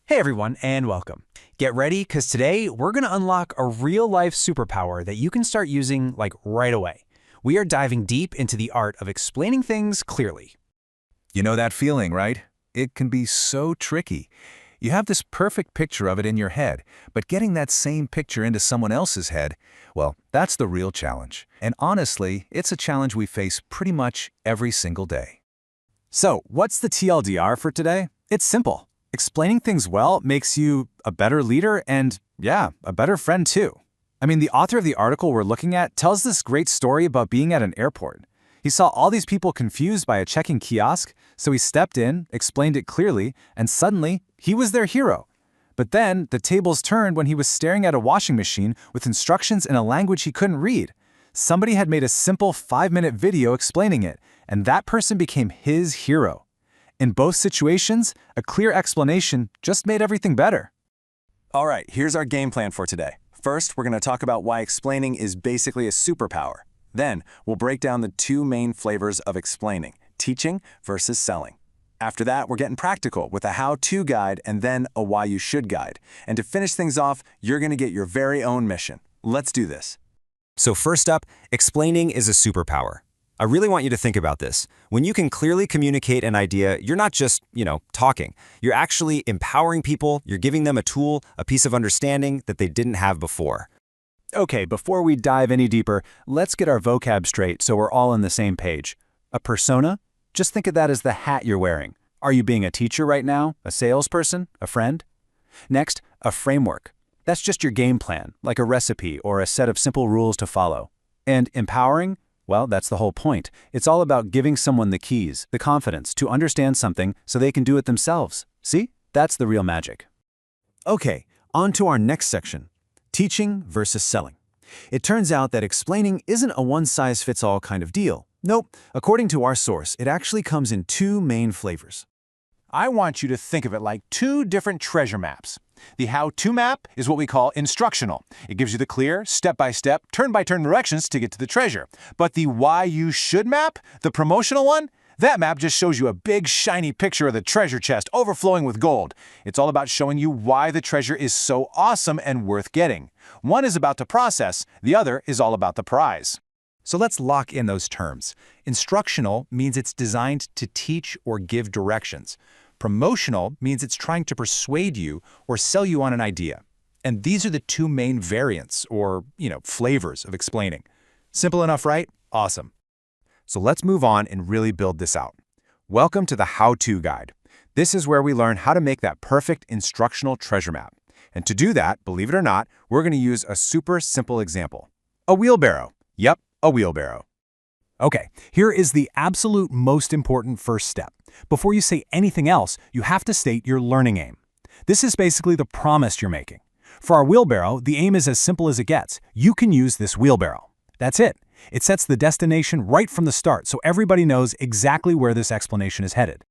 Hey everyone, and welcome. Get ready, because today we're going to unlock a real-life superpower that you can start using right away. We are diving deep into the art of explaining things clearly. You know that feeling, right? It can be so tricky. You have this perfect picture of it in your head, but getting that same picture into someone else's head, well, that's the real challenge. And honestly, it's a challenge we face pretty much every single day. So, what's the TLDR for today? It's simple. Explaining things well makes you a better leader and, yeah, a better friend too. I mean, the author of the article we're looking at tells this great story about being at an airport. He saw all these people confused by a check-in kiosk, so he stepped in, explained it clearly, and suddenly, he was their hero. But then, the tables turned when he was staring at a washing machine with instructions in a language he couldn't read. Somebody had made a simple 5-minute video explaining it, and that person became his hero. In both situations, a clear explanation just made everything better. All right, here's our game plan for today. First, we're going to talk about why explaining is basically a superpower. Then, we'll break down the two main flavors of explaining, teaching versus selling. After that, we're getting practical with a how-to guide and then a why you should guide. And to finish things off, you're going to get your very own mission. Let's do this. So first up, explaining is a superpower. I really want you to think about this. When you can clearly communicate an idea, you're not just, talking. You're actually empowering people, you're giving them a tool, a piece of understanding that they didn't have before. Okay, before we dive any deeper, let's get our vocab straight so we're all on the same page. A persona? Just think of that as the hat you're wearing. Are you being a teacher right now? A salesperson? A friend? Next, a framework. That's just your game plan, like a recipe or a set of simple rules to follow. And empowering? Well, that's the whole point. It's all about giving someone the keys, the confidence to understand something so they can do it themselves. See? That's the real magic. Okay, on to our next section. Teaching versus selling. It turns out that explaining isn't a one-size-fits-all kind of deal. Nope, according to our source, it actually comes in two main flavors. I want you to think of it like two different treasure maps. The how-to map is what we call instructional. It gives you the clear, step-by-step, turn-by-turn directions to get to the treasure. But the why you should map, the promotional one, that map just shows you a big, shiny picture of the treasure chest overflowing with gold. It's all about showing you why the treasure is so awesome and worth getting. One is about the process, the other is all about the prize. So let's lock in those terms. Instructional means it's designed to teach or give directions. Promotional means it's trying to persuade you or sell you on an idea. And these are the two main variants or, flavors of explaining. Simple enough, right? Awesome. So let's move on and really build this out. Welcome to the How-To Guide. This is where we learn how to make that perfect instructional treasure map. And to do that, believe it or not, we're going to use a super simple example. A wheelbarrow. Yep, a wheelbarrow. Okay, here is the absolute most important first step. Before you say anything else, you have to state your learning aim. This is basically the promise you're making. For our wheelbarrow, the aim is as simple as it gets. You can use this wheelbarrow. That's it. It sets the destination right from the start, so everybody knows exactly where this explanation is headed.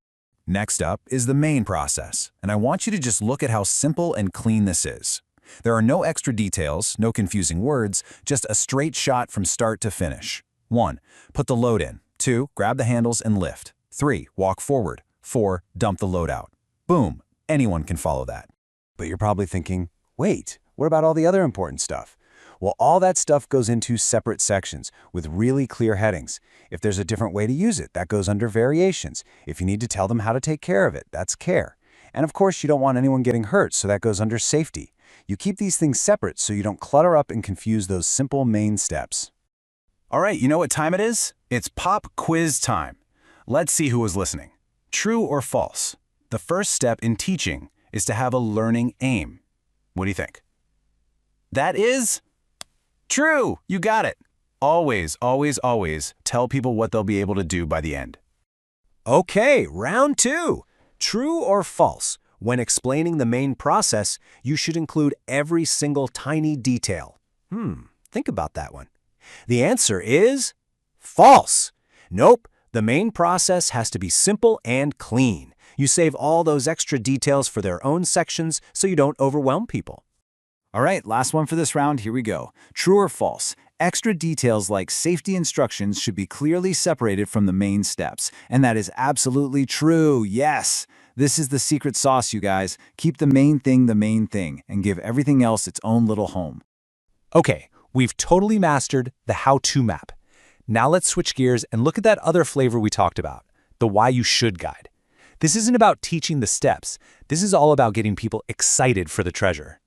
Next up is the main process, and I want you to just look at how simple and clean this is. There are no extra details, no confusing words, just a straight shot from start to finish. 1. Put the load in. 2. Grab the handles and lift. 3. Walk forward. 4. Dump the load out. Boom. Anyone can follow that. But you're probably thinking, wait, what about all the other important stuff? Well, all that stuff goes into separate sections with really clear headings. If there's a different way to use it, that goes under variations. If you need to tell them how to take care of it, that's care. And of course, you don't want anyone getting hurt, so that goes under safety. You keep these things separate so you don't clutter up and confuse those simple main steps. All right, you know what time it is? It's pop quiz time. Let's see who was listening. True or false? The first step in teaching is to have a learning aim. What do you think? That is true. You got it. Always, always, always tell people what they'll be able to do by the end. Okay, round 2. True or false? When explaining the main process, you should include every single tiny detail. Think about that one. The answer is false. Nope, the main process has to be simple and clean. You save all those extra details for their own sections so you don't overwhelm people. All right, last one for this round. Here we go. True or false? Extra details like safety instructions should be clearly separated from the main steps. And that is absolutely true. Yes. This is the secret sauce, you guys. Keep the main thing, and give everything else its own little home. Okay, we've totally mastered the how-to map. Now let's switch gears and look at that other flavor we talked about, the why you should guide. This isn't about teaching the steps. This is all about getting people excited for the treasure.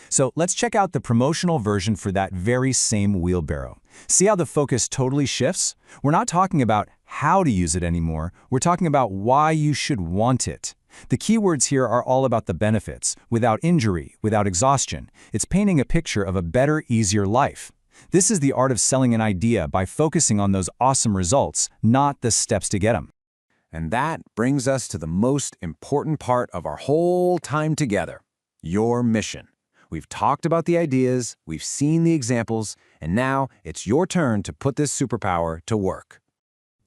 So let's check out the promotional version for that very same wheelbarrow. See how the focus totally shifts? We're not talking about how to use it anymore. We're talking about why you should want it. The keywords here are all about the benefits, without injury, without exhaustion. It's painting a picture of a better, easier life. This is the art of selling an idea by focusing on those awesome results, not the steps to get them. And that brings us to the most important part of our whole time together, your mission. We've talked about the ideas, we've seen the examples, and now it's your turn to put this superpower to work.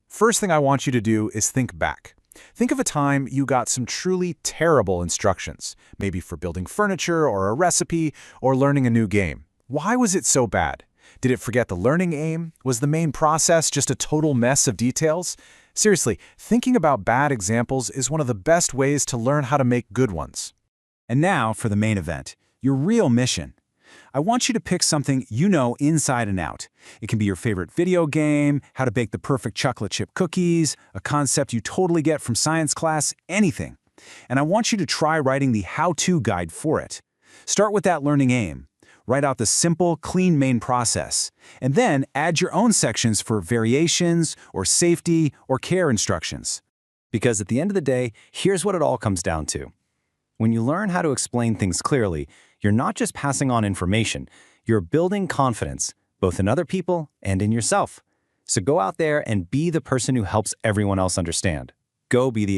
First thing I want you to do is think back. Think of a time you got some truly terrible instructions, maybe for building furniture or a recipe or learning a new game. Why was it so bad? Did it forget the learning aim? Was the main process just a total mess of details? Seriously, thinking about bad examples is one of the best ways to learn how to make good ones. And now for the main event, your real mission. I want you to pick something you know inside and out. It can be your favorite video game, how to bake the perfect chocolate chip cookies, a concept you totally get from science class, anything. And I want you to try writing the how-to guide for it. Start with that learning aim. Write out the simple, clean main process, and then add your own sections for variations or safety or care instructions. Because at the end of the day, here's what it all comes down to. When you learn how to explain things clearly, you're not just passing on information, you're building confidence, both in other people and in yourself. So go out there and be the person who helps everyone else understand. Go be the